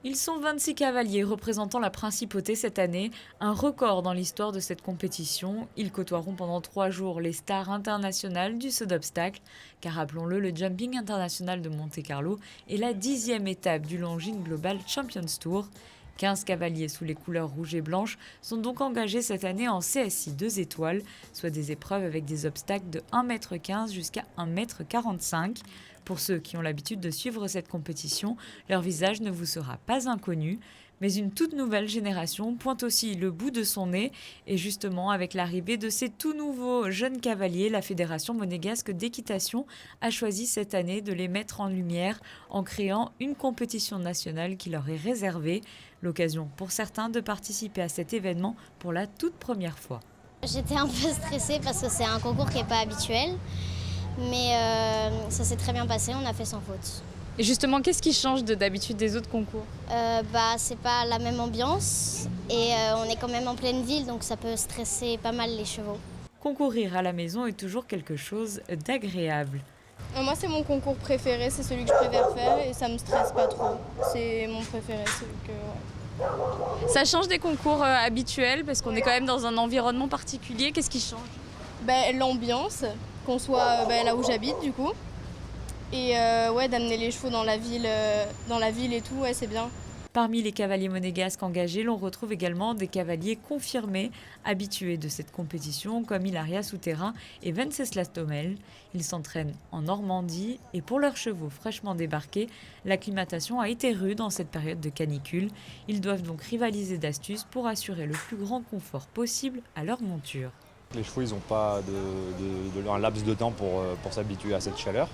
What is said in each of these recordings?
Ils sont 26 cavaliers représentant la principauté cette année, un record dans l'histoire de cette compétition. Ils côtoieront pendant 3 jours les stars internationales du saut d'obstacles, car rappelons-le, le Jumping International de Monte-Carlo est la 10e étape du Longines Global Champions Tour. 15 cavaliers sous les couleurs rouge et blanche sont donc engagés cette année en CSI 2 étoiles, soit des épreuves avec des obstacles de 1,15 m jusqu'à 1,45 m. Pour ceux qui ont l'habitude de suivre cette compétition, leur visage ne vous sera pas inconnu. Mais une toute nouvelle génération pointe aussi le bout de son nez. Et justement, avec l'arrivée de ces tout nouveaux jeunes cavaliers, la Fédération monégasque d'équitation a choisi cette année de les mettre en lumière en créant une compétition nationale qui leur est réservée. L'occasion pour certains de participer à cet événement pour la toute première fois. J'étais un peu stressée parce que c'est un concours qui n'est pas habituel, mais ça s'est très bien passé, on a fait sans faute. Et justement, qu'est-ce qui change d'habitude des autres concours ? C'est pas la même ambiance et on est quand même en pleine ville, donc ça peut stresser pas mal les chevaux. Concourir à la maison est toujours quelque chose d'agréable. Moi, c'est mon concours préféré, c'est celui que je préfère faire et ça me stresse pas trop. C'est mon préféré, celui que... Ouais. Ça change des concours habituels parce qu'on est quand même dans un environnement particulier. Qu'est-ce qui change ? L'ambiance, qu'on soit là où j'habite du coup. Et d'amener les chevaux dans la ville et tout, ouais, c'est bien. Parmi les cavaliers monégasques engagés, l'on retrouve également des cavaliers confirmés, habitués de cette compétition, comme Hilaria Souterrain et Venceslas Tomel. Ils s'entraînent en Normandie et pour leurs chevaux fraîchement débarqués, l'acclimatation a été rude en cette période de canicule. Ils doivent donc rivaliser d'astuces pour assurer le plus grand confort possible à leur monture. Les chevaux, ils n'ont pas un laps de temps pour s'habituer à cette chaleur.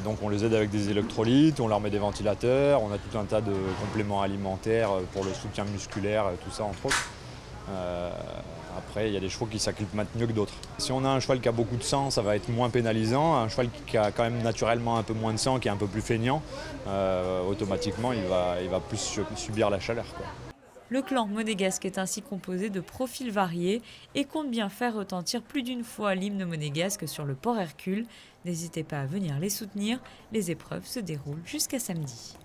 Donc on les aide avec des électrolytes, on leur met des ventilateurs, on a tout un tas de compléments alimentaires pour le soutien musculaire, tout ça entre autres. Après, il y a des chevaux qui s'acclimatent mieux que d'autres. Si on a un cheval qui a beaucoup de sang, ça va être moins pénalisant. Un cheval qui a quand même naturellement un peu moins de sang, qui est un peu plus feignant, automatiquement il va plus subir la chaleur, quoi. Le clan monégasque est ainsi composé de profils variés et compte bien faire retentir plus d'une fois l'hymne monégasque sur le port Hercule. N'hésitez pas à venir les soutenir, les épreuves se déroulent jusqu'à samedi.